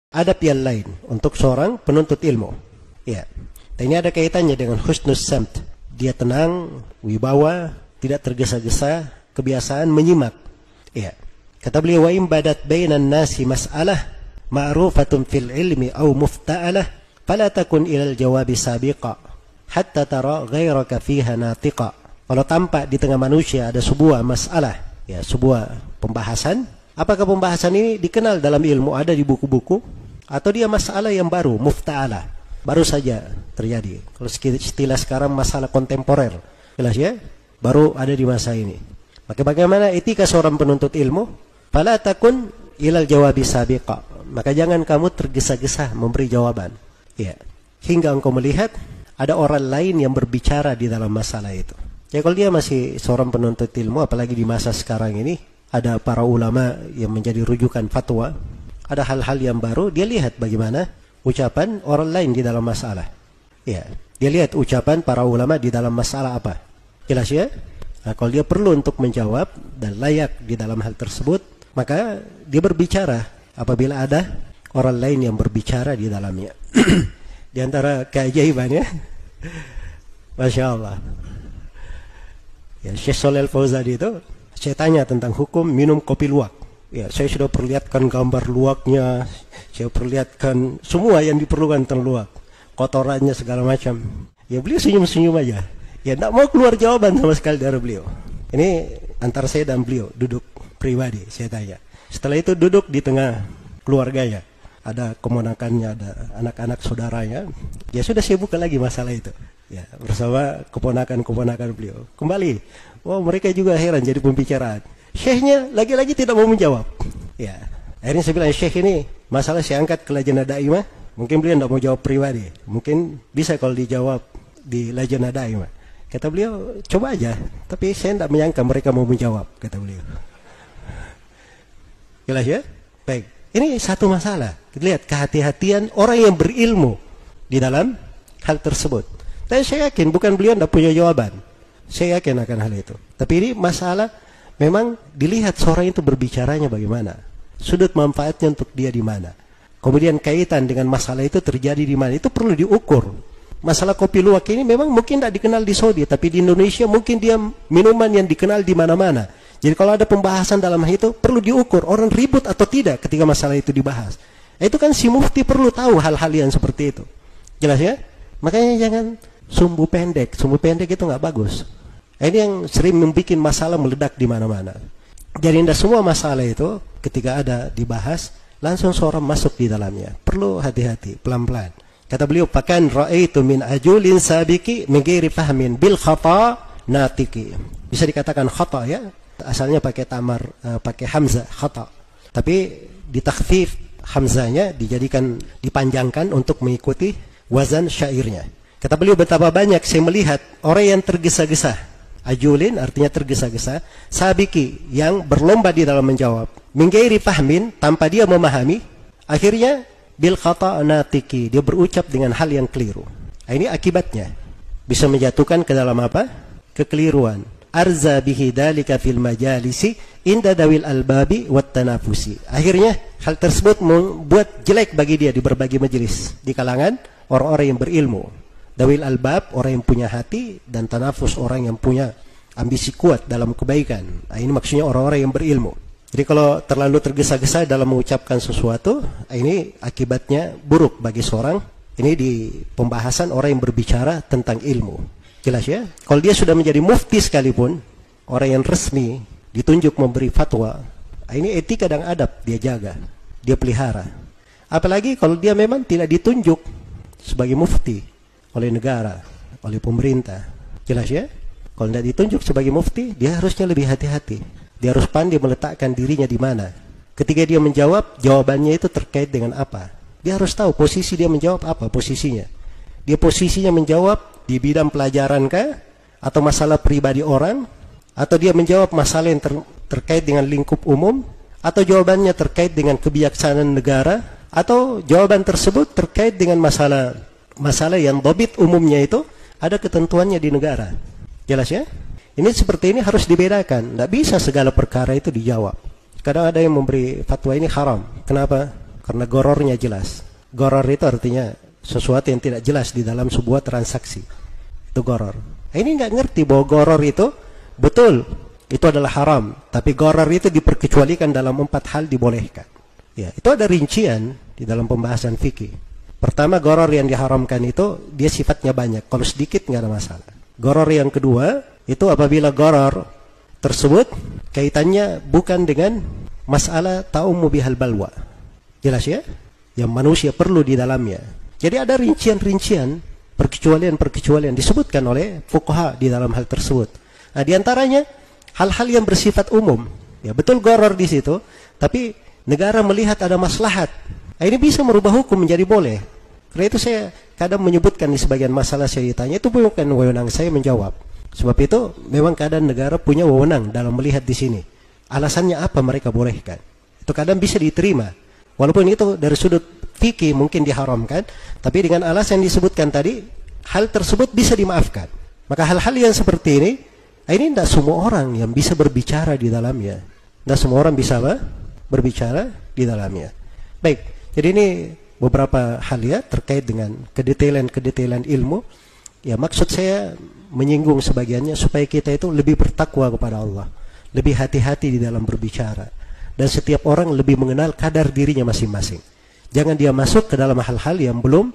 adab yang lain untuk seorang penuntut ilmu. Ya. Dan ini ada kaitannya dengan husnus samt. Dia tenang, wibawa, tidak tergesa-gesa, kebiasaan menyimak. Ya. Kata beliau, wa in badat bainan nasi mas'alah ma'rufatun fil ilmi aw mufta'alah fala takun ilal jawabi sabiqa hatta tara ghairaka fiha natiqa. Kalau tampak di tengah manusia ada sebuah masalah, ya, sebuah pembahasan, apakah pembahasan ini dikenal dalam ilmu, ada di buku-buku, atau dia masalah yang baru, mufta'alah, baru saja terjadi. Kalau istilah sekarang masalah kontemporer, jelas ya, baru ada di masa ini. Maka bagaimana etika seorang penuntut ilmu? Fala takun ilal jawabi sabiqa. Maka jangan kamu tergesa-gesa memberi jawaban. Ya. Hingga engkau melihat ada orang lain yang berbicara di dalam masalah itu. Ya, kalau dia masih seorang penuntut ilmu, apalagi di masa sekarang ini, ada para ulama yang menjadi rujukan fatwa, ada hal-hal yang baru, dia lihat bagaimana ucapan orang lain di dalam masalah. Ya, dia lihat ucapan para ulama di dalam masalah apa. Jelas ya? Nah, kalau dia perlu untuk menjawab dan layak di dalam hal tersebut, maka dia berbicara apabila ada orang lain yang berbicara di dalamnya. Di antara keajaibannya, Masya Allah. Ya, Syekh Shalih Al-Fauzan itu, saya tanya tentang hukum minum kopi luwak. Ya, saya sudah perlihatkan gambar luwaknya, saya perlihatkan semua yang diperlukan tentang luwak, kotorannya segala macam. Ya, beliau senyum-senyum aja. Ya, tidak mau keluar jawaban sama sekali dari beliau. Ini antara saya dan beliau, duduk pribadi, saya tanya. Setelah itu duduk di tengah keluarganya, ada keponakannya, ada anak-anak saudaranya. Ya sudah, saya buka lagi masalah itu. Ya, bersama keponakan-keponakan beliau. Kembali, wah, mereka juga heran jadi pembicaraan. Syekhnya lagi-lagi tidak mau menjawab. Ya, akhirnya saya bilang, Syekh ini masalah saya angkat ke Lajnah Daimah. Mungkin beliau tidak mau jawab pribadi. Mungkin bisa kalau dijawab di Lajnah Daimah. Kata beliau, coba aja. Tapi saya tidak menyangka mereka mau menjawab, kata beliau. Jelas ya? Baik. Ini satu masalah. Kita lihat kehati-hatian orang yang berilmu di dalam hal tersebut. Dan saya yakin bukan beliau tidak punya jawaban. Saya yakin akan hal itu. Tapi ini masalah memang dilihat seorang itu berbicaranya bagaimana. Sudut manfaatnya untuk dia di mana. Kemudian kaitan dengan masalah itu terjadi di mana. Itu perlu diukur. Masalah kopi luwak ini memang mungkin tidak dikenal di Saudi. Tapi di Indonesia mungkin dia minuman yang dikenal di mana-mana. Jadi kalau ada pembahasan dalam hal itu perlu diukur. Orang ribut atau tidak ketika masalah itu dibahas. Itu kan si mufti perlu tahu hal-hal yang seperti itu. Jelas ya? Makanya jangan sumbu pendek. Sumbu pendek itu nggak bagus. Ini yang sering membuat masalah meledak di mana-mana. Jadi tidak semua masalah itu ketika ada dibahas langsung seorang masuk di dalamnya. Perlu hati-hati, pelan-pelan. Kata beliau, "Fakan ra'aitu min ajulin sabiki min ghairi fahmin bil khata natiki." Bisa dikatakan khata ya. Asalnya pakai tamar, pakai hamzah khata. Tapi ditakhfif hamzahnya, dijadikan dipanjangkan untuk mengikuti wazan syairnya. Kata beliau, betapa banyak saya melihat orang yang tergesa-gesa. Ajulin artinya tergesa-gesa, sabiki yang berlomba di dalam menjawab. Min ghairi fahmin, tanpa dia memahami, akhirnya bil khata natiki, dia berucap dengan hal yang keliru. Nah, ini akibatnya bisa menjatuhkan ke dalam apa? Kekeliruan. Arza bihi dalika fil majalisi inda dawil albabi wat tanafusi. Akhirnya hal tersebut membuat jelek bagi dia di berbagai majelis di kalangan orang-orang yang berilmu. Dawil albab, orang yang punya hati, dan tanafus, orang yang punya ambisi kuat dalam kebaikan. Nah, ini maksudnya orang-orang yang berilmu. Jadi kalau terlalu tergesa-gesa dalam mengucapkan sesuatu, ini akibatnya buruk bagi seorang. Ini di pembahasan orang yang berbicara tentang ilmu. Jelas ya? Kalau dia sudah menjadi mufti sekalipun, orang yang resmi, ditunjuk memberi fatwa, ini etika dan adab dia jaga, dia pelihara. Apalagi kalau dia memang tidak ditunjuk sebagai mufti oleh negara, oleh pemerintah. Jelas ya? Kalau tidak ditunjuk sebagai mufti, dia harusnya lebih hati-hati. Dia harus pandai meletakkan dirinya di mana. Ketika dia menjawab, jawabannya itu terkait dengan apa. Dia harus tahu posisi dia menjawab apa posisinya. Dia posisinya menjawab di bidang pelajaran kah? Atau masalah pribadi orang? Atau dia menjawab masalah yang terkait dengan lingkup umum? Atau jawabannya terkait dengan kebijaksanaan negara? Atau jawaban tersebut terkait dengan masalah yang dobit umumnya itu ada ketentuannya di negara. Jelas ya? Ini seperti ini harus dibedakan. Tidak bisa segala perkara itu dijawab. Kadang ada yang memberi fatwa ini haram. Kenapa? karena gorornya jelas. Goror itu artinya sesuatu yang tidak jelas di dalam sebuah transaksi. Itu goror. Ini nggak ngerti bahwa goror itu betul, itu adalah haram. Tapi goror itu diperkecualikan dalam 4 hal dibolehkan. Ya, itu ada rincian di dalam pembahasan fikih. Pertama, goror yang diharamkan itu dia sifatnya banyak. Kalau sedikit nggak ada masalah. Goror yang kedua itu apabila goror tersebut kaitannya bukan dengan masalah ta'ummu bihal balwa. Jelas ya? Yang manusia perlu di dalamnya. Jadi ada rincian-rincian, perkecualian-perkecualian disebutkan oleh fuqaha di dalam hal tersebut. Nah, di antaranya hal-hal yang bersifat umum. Ya, betul goror di situ, tapi negara melihat ada maslahat. Nah, ini bisa merubah hukum menjadi boleh. Karena itu saya kadang menyebutkan di sebagian masalah saya ditanya, itu bukan wewenang saya menjawab. Sebab itu memang keadaan negara punya wewenang dalam melihat di sini. Alasannya apa mereka bolehkan. Itu kadang bisa diterima. Walaupun itu dari sudut fikih mungkin diharamkan, tapi dengan alasan yang disebutkan tadi, hal tersebut bisa dimaafkan. Maka hal-hal yang seperti ini tidak semua orang yang bisa berbicara di dalamnya. Tidak semua orang bisa berbicara di dalamnya. Baik, jadi ini beberapa hal ya terkait dengan kedetailan-kedetailan ilmu. Ya, maksud saya menyinggung sebagiannya supaya kita itu lebih bertakwa kepada Allah, lebih hati-hati di dalam berbicara, dan setiap orang lebih mengenal kadar dirinya masing-masing. Jangan dia masuk ke dalam hal-hal yang belum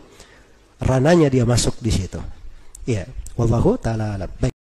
ranahnya dia masuk di situ. Ya, wallahu taala alam. Baik.